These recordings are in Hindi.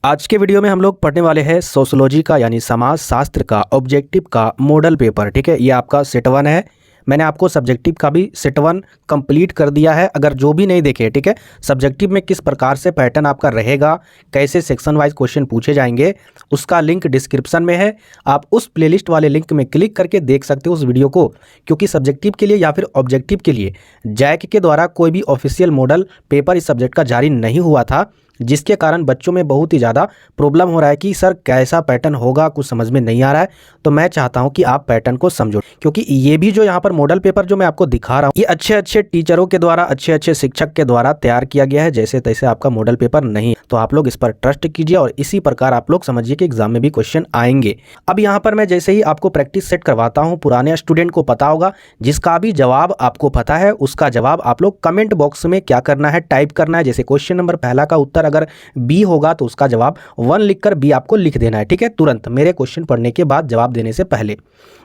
आज के वीडियो में हम लोग पढ़ने वाले हैं सोशोलॉजी का यानी समाज शास्त्र का ऑब्जेक्टिव का मॉडल पेपर। ठीक है, ये आपका सेट 1 है। मैंने आपको सब्जेक्टिव का भी सेट 1 कंप्लीट कर दिया है। अगर जो भी नहीं देखे, ठीक है, सब्जेक्टिव में किस प्रकार से पैटर्न आपका रहेगा, कैसे सेक्शन वाइज क्वेश्चन पूछे जाएंगे, उसका लिंक डिस्क्रिप्शन में है। आप उस प्लेलिस्ट वाले लिंक में क्लिक करके देख सकते हो उस वीडियो को, क्योंकि सब्जेक्टिव के लिए या फिर ऑब्जेक्टिव के लिए जैक के द्वारा कोई भी ऑफिशियल मॉडल पेपर इस सब्जेक्ट का जारी नहीं हुआ था, जिसके कारण बच्चों में बहुत ही ज़्यादा प्रॉब्लम हो रहा है कि सर कैसा पैटर्न होगा, कुछ समझ में नहीं आ रहा है। तो मैं चाहता हूं कि आप पैटर्न को समझो, क्योंकि ये भी जो यहाँ पर मॉडल पेपर जो मैं आपको दिखा रहा हूँ, ये अच्छे अच्छे टीचरों के द्वारा, अच्छे अच्छे शिक्षक के द्वारा तैयार किया गया है। जैसे तैसे आपका मॉडल पेपर नहीं, तो आप लोग इस पर ट्रस्ट कीजिए और इसी प्रकार आप लोग समझिए कि एग्जाम में भी क्वेश्चन आएंगे। अब यहाँ पर मैं जैसे ही आपको प्रैक्टिस सेट करवाता हूँ, पुराने स्टूडेंट को पता होगा, जिसका भी जवाब आपको पता है उसका जवाब आप लोग कमेंट बॉक्स में क्या करना है, टाइप करना है। जैसे क्वेश्चन नंबर पहला का उत्तर अगर बी होगा तो उसका जवाब 1 लिखकर बी आपको लिख देना है। ठीक है, तुरंत मेरे क्वेश्चन पढ़ने के बाद, जवाब देने से पहले।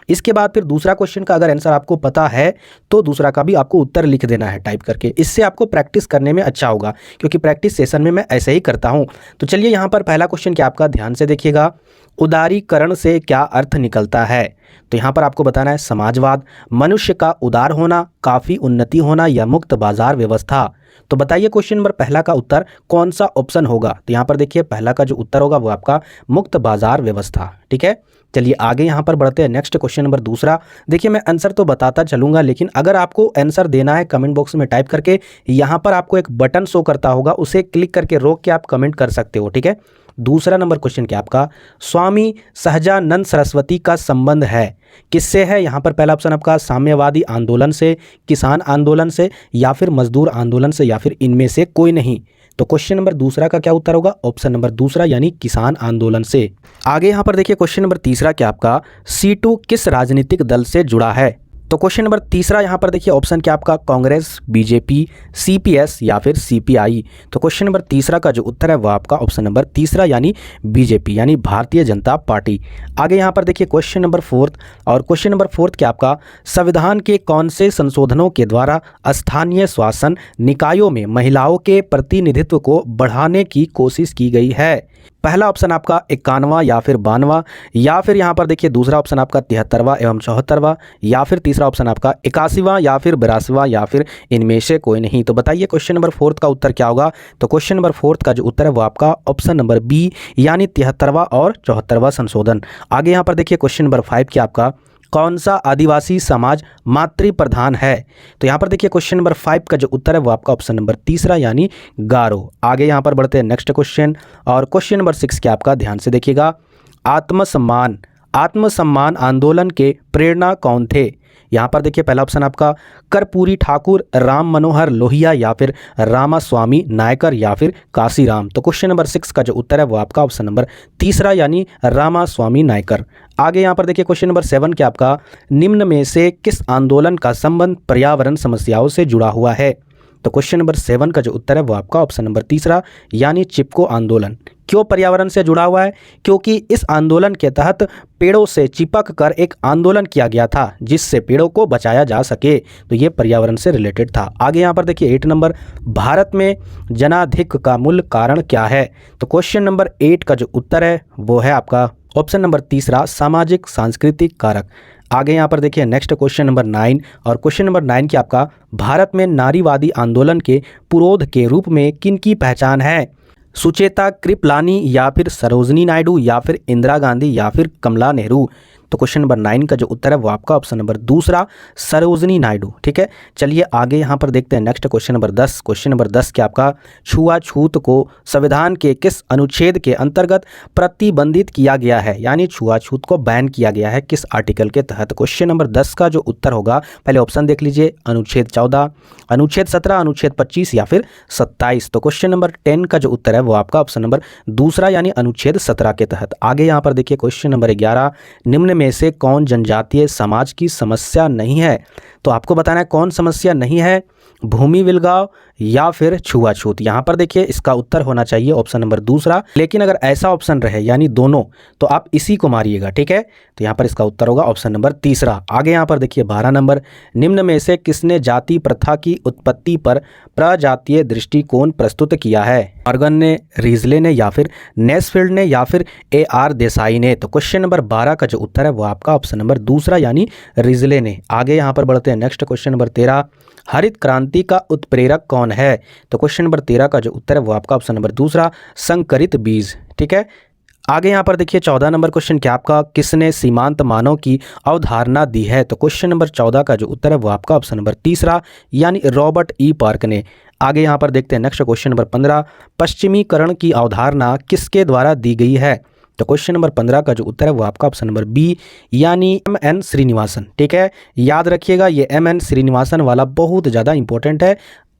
इसके बाद फिर दूसरा क्वेश्चन का अगर आंसर आपको पता है तो दूसरा का भी आपको उत्तर लिख देना है टाइप करके। इससे आपको प्रैक्टिस करने में अच्छा होगा, क्योंकि प्रैक्टिस सेशन में मैं ऐसे ही करता हूं। तो चलिए यहाँ पर पहला क्वेश्चन क्या आपका ध्यान से देखिएगा, उदारीकरण से क्या अर्थ निकलता है। तो यहाँ पर आपको बताना है समाजवाद, मनुष्य का उदार होना, काफ़ी उन्नति होना या मुक्त बाजार व्यवस्था। तो बताइए क्वेश्चन नंबर पहला का उत्तर कौन सा ऑप्शन होगा। तो यहाँ पर देखिए पहला का जो उत्तर होगा वो आपका मुक्त बाजार व्यवस्था। ठीक है, चलिए आगे यहाँ पर बढ़ते हैं। नेक्स्ट क्वेश्चन नंबर दूसरा। देखिए मैं आंसर तो बताता चलूंगा, लेकिन अगर आपको आंसर देना है कमेंट बॉक्स में टाइप करके, यहाँ पर आपको एक बटन शो करता होगा, उसे क्लिक करके रोक के आप कमेंट कर सकते हो। ठीक है, दूसरा नंबर क्वेश्चन क्या आपका, स्वामी सहजानंद सरस्वती का संबंध है किससे है। यहाँ पर पहला ऑप्शन आपका साम्यवादी आंदोलन से, किसान आंदोलन से या फिर मजदूर आंदोलन से, या फिर इनमें से कोई नहीं। तो क्वेश्चन नंबर दूसरा का क्या उत्तर होगा, ऑप्शन नंबर दूसरा यानी किसान आंदोलन से। आगे यहाँ पर देखिए क्वेश्चन नंबर तीसरा क्या आपका, सीटू किस राजनीतिक दल से जुड़ा है। तो क्वेश्चन नंबर तीसरा यहाँ पर देखिए ऑप्शन क्या आपका, कांग्रेस, बीजेपी, सीपीएस या फिर सीपीआई। तो क्वेश्चन नंबर तीसरा का जो उत्तर है वो आपका ऑप्शन नंबर तीसरा यानी बीजेपी यानी भारतीय जनता पार्टी। आगे यहाँ पर देखिए क्वेश्चन नंबर फोर्थ, और क्वेश्चन नंबर फोर्थ क्या आपका, संविधान के कौन से संशोधनों के द्वारा स्थानीय शासन निकायों में महिलाओं के प्रतिनिधित्व को बढ़ाने की कोशिश की गई है। पहला ऑप्शन आपका 51वां या फिर 52वां, या फिर यहाँ पर देखिए दूसरा ऑप्शन आपका 73वां एवं 74वां, या फिर तीसरा ऑप्शन आपका 81वां या फिर 82वां, या फिर इनमें से कोई नहीं। तो बताइए क्वेश्चन नंबर फोर्थ का उत्तर क्या होगा। तो क्वेश्चन नंबर फोर्थ का जो उत्तर है वो आपका ऑप्शन नंबर बी यानी 73वां और 74वां संशोधन। आगे यहाँ पर देखिए क्वेश्चन नंबर 5 क्या आपका, कौन सा आदिवासी समाज मातृ प्रधान है। तो यहाँ पर देखिए क्वेश्चन नंबर 5 का जो उत्तर है वो आपका ऑप्शन नंबर तीसरा यानी गारो। आगे यहाँ पर बढ़ते हैं नेक्स्ट क्वेश्चन, और क्वेश्चन नंबर 6 क्या आपका ध्यान से देखिएगा, आत्मसम्मान आत्मसम्मान आंदोलन के प्रेरणा कौन थे। यहाँ पर देखिए पहला ऑप्शन आपका कर्पूरी ठाकुर, राम मनोहर लोहिया या फिर रामास्वामी नायकर या फिर काशीराम। तो क्वेश्चन नंबर 6 का जो उत्तर है वो आपका ऑप्शन नंबर तीसरा यानी रामास्वामी नायकर। आगे यहाँ पर देखिए क्वेश्चन नंबर 7 क्या आपका, निम्न में से किस आंदोलन का संबंध पर्यावरण समस्याओं से जुड़ा हुआ है। तो क्वेश्चन नंबर 7 का जो उत्तर है वो आपका ऑप्शन नंबर तीसरा यानी चिपको आंदोलन। क्यों पर्यावरण से जुड़ा हुआ है, क्योंकि इस आंदोलन के तहत पेड़ों से चिपक कर एक आंदोलन किया गया था जिससे पेड़ों को बचाया जा सके। तो ये पर्यावरण से रिलेटेड था। आगे यहाँ पर देखिए 8 नंबर, भारत में जनाधिक्य का मूल कारण क्या है। तो क्वेश्चन नंबर 8 का जो उत्तर है वो है आपका ऑप्शन नंबर तीसरा सामाजिक सांस्कृतिक कारक। आगे यहाँ पर देखिए नेक्स्ट क्वेश्चन नंबर 9, और क्वेश्चन नंबर 9 की आपका, भारत में नारीवादी आंदोलन के पुरोध के रूप में किनकी पहचान है। सुचेता कृपलानी या फिर सरोजनी नायडू या फिर इंदिरा गांधी या फिर कमला नेहरू। तो क्वेश्चन नंबर 9 का जो उत्तर है वो आपका ऑप्शन नंबर दूसरा सरोजनी नायडू। ठीक है, चलिए आगे यहाँ पर देखते हैं next question number 10। Question number 10 क्या आपका, छुआछूत को संविधान के किस अनुच्छेद के अंतर्गत प्रतिबंधित किया गया है, यानी छुआछूत को बैन किया गया है किस आर्टिकल के तहत। क्वेश्चन नंबर 10 का जो उत्तर होगा, पहले ऑप्शन देख लीजिए, अनुच्छेद 14, अनुच्छेद 17, अनुच्छेद 25 या फिर 27। तो क्वेश्चन नंबर 10 का जो उत्तर है वो आपका ऑप्शन नंबर दूसरा यानी अनुच्छेद 17 के तहत। आगे यहाँ पर देखिए क्वेश्चन नंबर 11, निम्न में से कौन जनजातीय समाज की समस्या नहीं है। तो आपको बताना है कौन समस्या नहीं है, भूमि विलगाव या फिर छुआछूत। यहाँ पर देखिए इसका उत्तर होना चाहिए ऑप्शन नंबर दूसरा, लेकिन अगर ऐसा ऑप्शन रहे यानी दोनों तो आप इसी को मारिएगा, ठीक है। तो यहाँ पर इसका उत्तर होगा ऑप्शन नंबर तीसरा। आगे यहाँ पर देखिए 12 नंबर, निम्न में से किसने जाति प्रथा की उत्पत्ति पर प्रजातीय दृष्टिकोण प्रस्तुत किया है? मॉर्गन ने, रीजले ने, या फिर नेस्फील्ड ने, या फिर AR देसाई ने? तो क्वेश्चन नंबर 12 का जो उत्तर है वो आपका ऑप्शन नंबर दूसरा यानी रीजले ने। आगे यहाँ पर बढ़ते हैं नेक्स्ट क्वेश्चन नंबर 13, हरित क्रांति का उत्प्रेरक कौन है? तो क्वेश्चन नंबर 13 का जो उत्तर है वो आपका ऑप्शन नंबर दूसरा संकरित बीज, ठीक है। आगे यहाँ पर देखिए 14 नंबर क्वेश्चन क्या आपका, किसने सीमांत मानव की अवधारणा दी है? तो क्वेश्चन नंबर 14 का जो उत्तर है वो आपका ऑप्शन नंबर तीसरा यानी रॉबर्ट E पार्क ने। आगे यहाँ पर देखते हैं नेक्स्ट क्वेश्चन नंबर 15, पश्चिमीकरण की अवधारणा किसके द्वारा दी गई है? तो क्वेश्चन नंबर 15 का जो उत्तर है वो आपका ऑप्शन नंबर बी यानी MN श्रीनिवासन, ठीक है। याद रखिएगा ये MN श्रीनिवासन वाला बहुत ज़्यादा इंपॉर्टेंट है,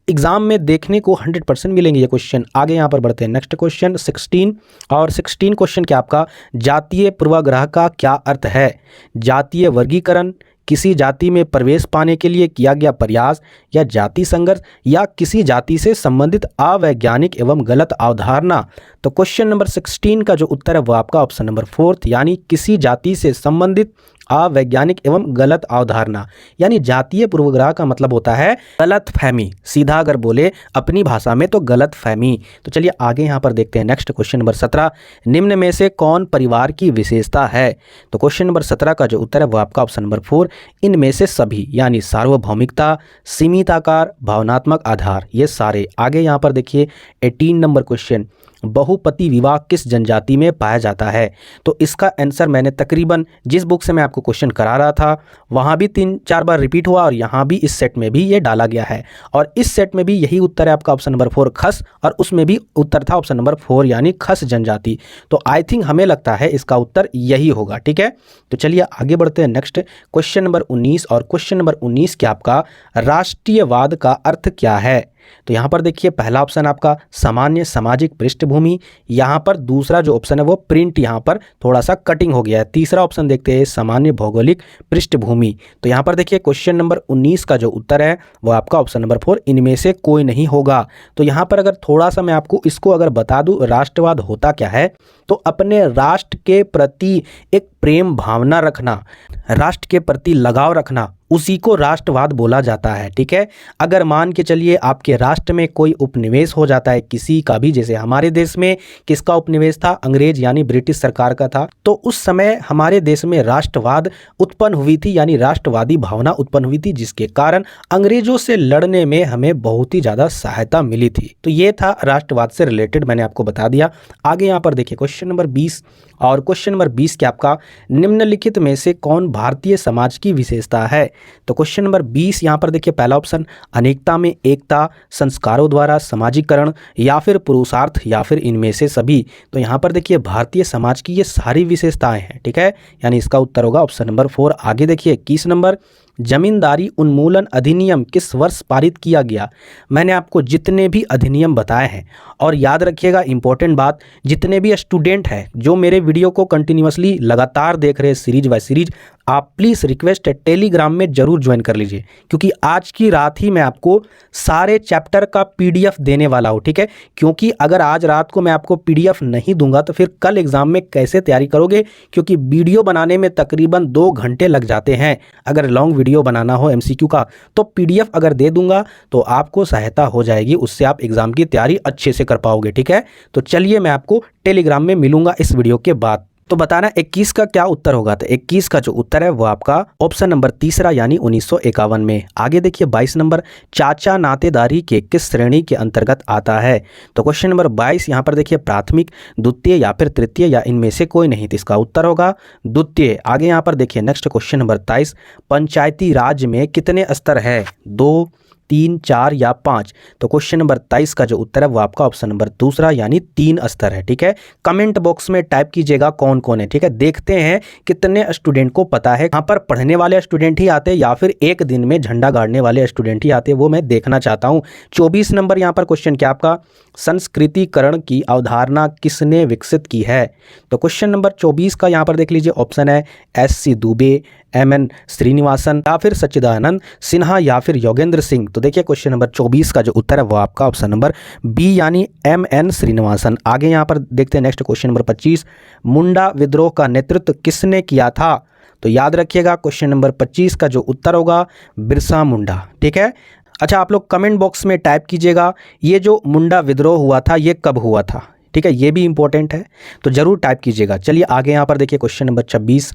एग्जाम में देखने को 100% मिलेंगे ये क्वेश्चन। आगे यहाँ पर बढ़ते हैं नेक्स्ट क्वेश्चन 16, और 16 क्वेश्चन क्या आपका, जातीय पूर्वाग्रह का क्या अर्थ है? जातीय वर्गीकरण, किसी जाति में प्रवेश पाने के लिए किया गया प्रयास, या जाति संघर्ष, या किसी जाति से संबंधित अवैज्ञानिक एवं गलत अवधारणा? तो क्वेश्चन नंबर 16 का जो उत्तर है वो आपका ऑप्शन नंबर 4 यानी किसी जाति से संबंधित अवैज्ञानिक एवं गलत अवधारणा। यानी जातीय पूर्वाग्रह का मतलब होता है गलत फहमी, सीधा अगर बोले अपनी भाषा में तो गलत फहमी। तो चलिए आगे यहाँ पर देखते हैं नेक्स्ट क्वेश्चन नंबर 17, निम्न में से कौन परिवार की विशेषता है? तो क्वेश्चन नंबर 17 का जो उत्तर है वो आपका ऑप्शन नंबर 4 इनमें से सभी यानी सार्वभौमिकता, सीमित आकार, भावनात्मक आधार, ये सारे। आगे यहाँ पर देखिए 18 नंबर क्वेश्चन, बहुपति विवाह किस जनजाति में पाया जाता है? तो इसका आंसर मैंने तकरीबन जिस बुक से मैं आपको क्वेश्चन करा रहा था वहाँ भी 3-4 बार रिपीट हुआ और यहाँ भी इस सेट में भी ये डाला गया है, और इस सेट में भी यही उत्तर है आपका ऑप्शन नंबर 4 खस, और उसमें भी उत्तर था ऑप्शन नंबर 4 यानी खस जनजाति। तो आई थिंक हमें लगता है इसका उत्तर यही होगा, ठीक है। तो चलिए आगे बढ़ते हैं नेक्स्ट क्वेश्चन नंबर 19, और क्वेश्चन नंबर 19 क्या आपका, राष्ट्रीयवाद का अर्थ क्या है? तो यहाँ पर देखिए पहला ऑप्शन आपका सामान्य सामाजिक पृष्ठभूमि, यहाँ पर दूसरा जो ऑप्शन है वो प्रिंट यहाँ पर थोड़ा सा कटिंग हो गया है। तीसरा ऑप्शन देखते हैं सामान्य भौगोलिक पृष्ठभूमि। तो यहाँ पर देखिए क्वेश्चन नंबर 19 का जो उत्तर है वो आपका ऑप्शन नंबर 4 इनमें से कोई नहीं होगा। तो यहाँ पर अगर थोड़ा सा मैं आपको इसको अगर बता दूँ, राष्ट्रवाद होता क्या है, तो अपने राष्ट्र के प्रति एक प्रेम भावना रखना, राष्ट्र के प्रति लगाव रखना, उसी को राष्ट्रवाद बोला जाता है, ठीक है। अगर मान के चलिए आपके राष्ट्र में कोई उपनिवेश हो जाता है किसी का भी, जैसे हमारे देश में किसका उपनिवेश था, अंग्रेज यानी ब्रिटिश सरकार का था, तो उस समय हमारे देश में राष्ट्रवाद उत्पन्न हुई थी यानी राष्ट्रवादी भावना उत्पन्न हुई थी, जिसके कारण अंग्रेजों से लड़ने में हमें बहुत ही ज़्यादा सहायता मिली थी। तो ये था राष्ट्रवाद से रिलेटेड, मैंने आपको बता दिया। आगे यहाँ पर देखिए क्वेश्चन नंबर 20, और क्वेश्चन नंबर 20 क्या आपका, निम्नलिखित में से कौन भारतीय समाज की विशेषता है? तो क्वेश्चन नंबर 20 यहाँ पर देखिए पहला ऑप्शन अनेकता में एकता, संस्कारों द्वारा समाजीकरण, या फिर पुरुषार्थ, या फिर इनमें से सभी। तो यहाँ पर देखिए भारतीय समाज की ये सारी विशेषताएं हैं, ठीक है, यानी इसका उत्तर होगा ऑप्शन नंबर 4। आगे देखिए 21 नंबर, जमींदारी उन्मूलन अधिनियम किस वर्ष पारित किया गया? मैंने आपको जितने भी अधिनियम बताए हैं, और याद रखिएगा इंपॉर्टेंट बात, जितने भी स्टूडेंट हैं जो मेरे वीडियो को कंटिन्यूअसली लगातार देख रहे हैं सीरीज बाय सीरीज, आप प्लीज़ रिक्वेस्ट है टेलीग्राम में ज़रूर ज्वाइन कर लीजिए, क्योंकि आज की रात ही मैं आपको सारे चैप्टर का PDF देने वाला हूँ, ठीक है। क्योंकि अगर आज रात को मैं आपको PDF नहीं दूंगा तो फिर कल एग्ज़ाम में कैसे तैयारी करोगे, क्योंकि वीडियो बनाने में तकरीबन 2 घंटे लग जाते हैं। अगर लॉन्ग वीडियो बनाना हो MCQ का, तो PDF अगर दे दूंगा तो आपको सहायता हो जाएगी, उससे आप एग्ज़ाम की तैयारी अच्छे से कर पाओगे, ठीक है। तो चलिए मैं आपको टेलीग्राम में मिलूंगा इस वीडियो के बाद। तो बताना 21 का क्या उत्तर होगा? तो 21 का जो उत्तर है वो आपका ऑप्शन नंबर तीसरा यानी 1951 में। आगे देखिए 22 नंबर, चाचा नातेदारी के किस श्रेणी के अंतर्गत आता है? तो क्वेश्चन नंबर 22 यहाँ पर देखिए प्राथमिक, द्वितीय, या फिर तृतीय, या इनमें से कोई नहीं। तो इसका उत्तर होगा द्वितीय। आगे यहाँ पर देखिए नेक्स्ट क्वेश्चन नंबर 23, पंचायती राज में कितने स्तर है? 2, 3, 4 या 5? तो क्वेश्चन नंबर 23 का जो उत्तर है वो आपका ऑप्शन नंबर दूसरा यानी 3 स्तर है, ठीक है। कमेंट बॉक्स में टाइप कीजिएगा कौन कौन है, ठीक है। देखते हैं कितने स्टूडेंट को पता है। यहाँ पर पढ़ने वाले स्टूडेंट ही आते या फिर एक दिन में झंडा गाड़ने वाले स्टूडेंट ही आते, वो मैं देखना चाहता हूँ। 24 नंबर यहाँ पर क्वेश्चन क्या आपका, संस्कृतिकरण की अवधारणा किसने विकसित की है? तो क्वेश्चन नंबर 24 का यहाँ पर देख लीजिए ऑप्शन है एस.सी. दुबे, एम.एन. श्रीनिवासन या फिर सच्चिदानंद सिन्हा या फिर योगेंद्र सिंह। तो देखिए क्वेश्चन नंबर 24 का जो उत्तर है वो आपका ऑप्शन नंबर बी यानी एम.एन. श्रीनिवासन। आगे यहाँ पर देखते हैं नेक्स्ट क्वेश्चन नंबर 25, मुंडा विद्रोह का नेतृत्व किसने किया था? तो याद रखिएगा क्वेश्चन नंबर 25 का जो उत्तर होगा बिरसा मुंडा। ठीक है, अच्छा आप लोग कमेंट बॉक्स में टाइप कीजिएगा ये जो मुंडा विद्रोह हुआ था ये कब हुआ था। ठीक है, ये भी इंपॉर्टेंट है तो जरूर टाइप कीजिएगा। चलिए आगे यहाँ पर देखिए क्वेश्चन नंबर 26।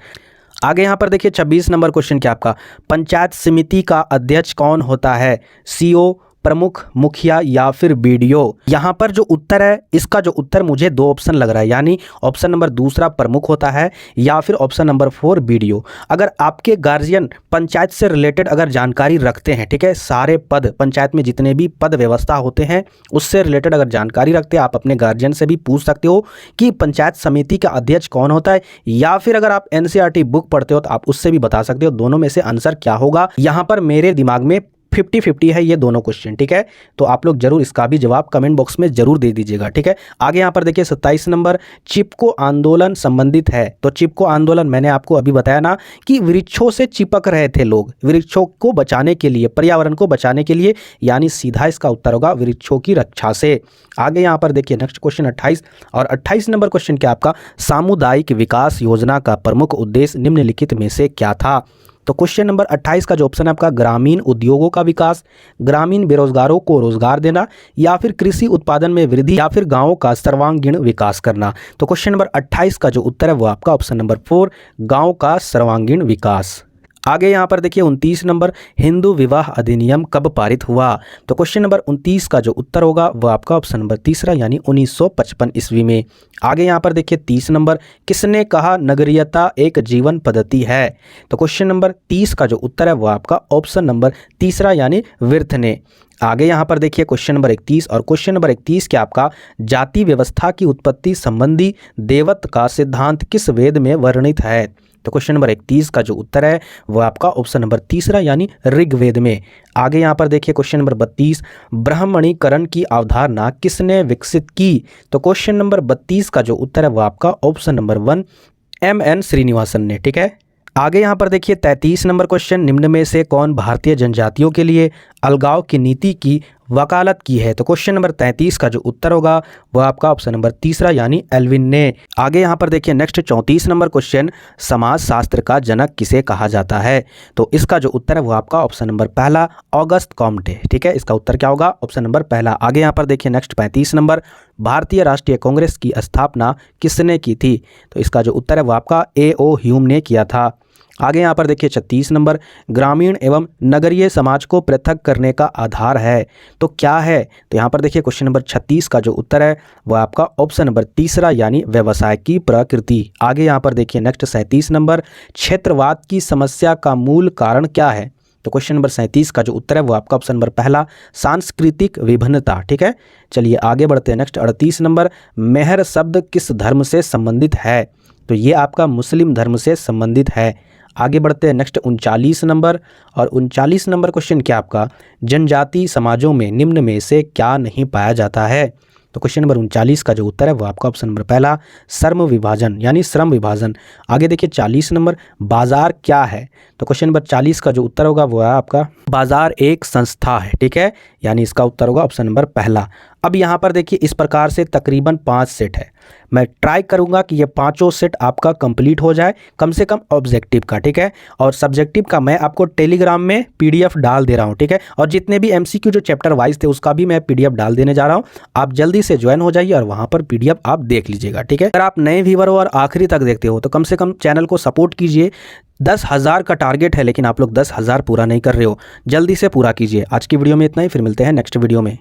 आगे यहाँ पर देखिए 26 नंबर क्वेश्चन क्या आपका, पंचायत समिति का अध्यक्ष कौन होता है? सीओ, प्रमुख, मुखिया या फिर बीडीओ। यहाँ पर जो उत्तर है इसका जो उत्तर मुझे दो ऑप्शन लग रहा है, यानी ऑप्शन नंबर दूसरा प्रमुख होता है या फिर ऑप्शन नंबर 4 बीडीओ। अगर आपके गार्जियन पंचायत से रिलेटेड अगर जानकारी रखते हैं, ठीक है, सारे पद पंचायत में जितने भी पद व्यवस्था होते हैं उससे रिलेटेड अगर जानकारी रखते हैं, आप अपने गार्जियन से भी पूछ सकते हो कि पंचायत समिति का अध्यक्ष कौन होता है, या फिर अगर आप एनसीईआरटी बुक पढ़ते हो तो आप उससे भी बता सकते हो। दोनों में से आंसर क्या होगा, यहाँ पर मेरे दिमाग में 50-50 है ये दोनों क्वेश्चन। ठीक है, तो आप लोग जरूर इसका भी जवाब कमेंट बॉक्स में जरूर दे दीजिएगा। ठीक है, आगे यहाँ पर देखिए 27 नंबर, चिपको आंदोलन संबंधित है। तो चिपको आंदोलन मैंने आपको अभी बताया ना कि वृक्षों से चिपक रहे थे लोग, वृक्षों को बचाने के लिए, पर्यावरण को बचाने के लिए, यानी सीधा इसका उत्तर होगा वृक्षों की रक्षा से। आगे यहाँ पर देखिए नेक्स्ट क्वेश्चन 28 और 28 नंबर क्वेश्चन क्या आपका, सामुदायिक विकास योजना का प्रमुख उद्देश्य निम्नलिखित में से क्या था? तो क्वेश्चन नंबर 28 का जो ऑप्शन है आपका, ग्रामीण उद्योगों का विकास, ग्रामीण बेरोजगारों को रोजगार देना या फिर कृषि उत्पादन में वृद्धि या फिर गांवों का सर्वांगीण विकास करना। तो क्वेश्चन नंबर 28 का जो उत्तर है वो आपका ऑप्शन नंबर 4 गांव का सर्वांगीण विकास। आगे यहाँ पर देखिए 29 नंबर, हिंदू विवाह अधिनियम कब पारित हुआ? तो क्वेश्चन नंबर 29 का जो उत्तर होगा वो आपका ऑप्शन नंबर तीसरा यानी 1955 ईस्वी में। आगे यहाँ पर देखिए 30 नंबर, किसने कहा नगरीयता एक जीवन पद्धति है? तो क्वेश्चन नंबर 30 का जो उत्तर है वो आपका ऑप्शन नंबर तीसरा यानी विर्थ ने। आगे यहाँ पर देखिए क्वेश्चन नंबर 31 और क्वेश्चन नंबर 31 क्या आपका, जाति व्यवस्था की उत्पत्ति संबंधी देवत्व का सिद्धांत किस वेद में वर्णित है? तो क्वेश्चन नंबर 31 का जो उत्तर है वो आपका ऑप्शन नंबर तीसरा यानी ऋग्वेद में। आगे यहाँ पर देखिए क्वेश्चन नंबर 32, ब्राह्मणीकरण की अवधारणा किसने विकसित की? तो क्वेश्चन नंबर 32 का जो उत्तर है वो आपका ऑप्शन नंबर 1 एम.एन. श्रीनिवासन ने। ठीक है, आगे यहाँ पर देखिए 33 नंबर क्वेश्चन, निम्न में से कौन भारतीय जनजातियों के लिए अलगाव की नीति की वकालत की है? तो क्वेश्चन नंबर 33 का जो उत्तर होगा वह आपका ऑप्शन नंबर तीसरा यानी एल्विन ने। आगे यहाँ पर देखिए नेक्स्ट 34 नंबर क्वेश्चन, समाज शास्त्र का जनक किसे कहा जाता है? तो इसका जो उत्तर है वो आपका ऑप्शन नंबर पहला ऑगस्ट कॉम्टे। ठीक है, इसका उत्तर क्या होगा, ऑप्शन नंबर पहला। आगे यहाँ पर देखिए नेक्स्ट 35 नंबर, भारतीय राष्ट्रीय कांग्रेस की स्थापना किसने की थी? तो इसका जो उत्तर है वो आपका ए.ओ. ह्यूम ने किया था। आगे यहाँ पर देखिए 36 नंबर, ग्रामीण एवं नगरीय समाज को पृथक करने का आधार है तो क्या है? तो यहाँ पर देखिए क्वेश्चन नंबर 36 का जो उत्तर है वह आपका ऑप्शन नंबर तीसरा यानी व्यवसाय की प्रकृति। आगे यहाँ पर देखिए नेक्स्ट 37 नंबर, क्षेत्रवाद की समस्या का मूल कारण क्या है? तो क्वेश्चन नंबर 37 का जो उत्तर है वो आपका ऑप्शन नंबर पहला सांस्कृतिक विभिन्नता। ठीक है, चलिए आगे बढ़ते हैं। नेक्स्ट 38 नंबर, मेहर शब्द किस धर्म से संबंधित है? तो ये आपका मुस्लिम धर्म से संबंधित है। आगे बढ़ते हैं नेक्स्ट 39 नंबर और 39 नंबर क्वेश्चन क्या आपका, जनजाति समाजों में निम्न में से क्या नहीं पाया जाता है? तो क्वेश्चन नंबर 39 का जो उत्तर है वो आपका ऑप्शन नंबर पहला श्रम विभाजन यानी श्रम विभाजन। आगे देखिए 40 नंबर, बाजार क्या है? तो क्वेश्चन नंबर 40 का जो उत्तर होगा वो है आपका बाजार एक संस्था है। ठीक है, यानी इसका उत्तर होगा ऑप्शन नंबर पहला। अब यहाँ पर देखिए इस प्रकार से तकरीबन 5 सेट है, मैं ट्राई करूँगा कि ये पाँचों सेट आपका कंप्लीट हो जाए कम से कम ऑब्जेक्टिव का। ठीक है, और सब्जेक्टिव का मैं आपको टेलीग्राम में PDF डाल दे रहा हूँ। ठीक है, और जितने भी MCQ जो चैप्टर वाइज थे उसका भी मैं PDF डाल देने जा रहा हूँ, आप जल्दी से ज्वाइन हो जाइए और वहाँ पर PDF आप देख लीजिएगा। ठीक है, अगर आप नए व्यूअर हो और आखिरी तक देखते हो तो कम से कम चैनल को सपोर्ट कीजिए। 10,000 का टारगेट है लेकिन आप लोग 10,000 पूरा नहीं कर रहे हो, जल्दी से पूरा कीजिए। आज की वीडियो में इतना ही, फिर मिलते हैं नेक्स्ट वीडियो में।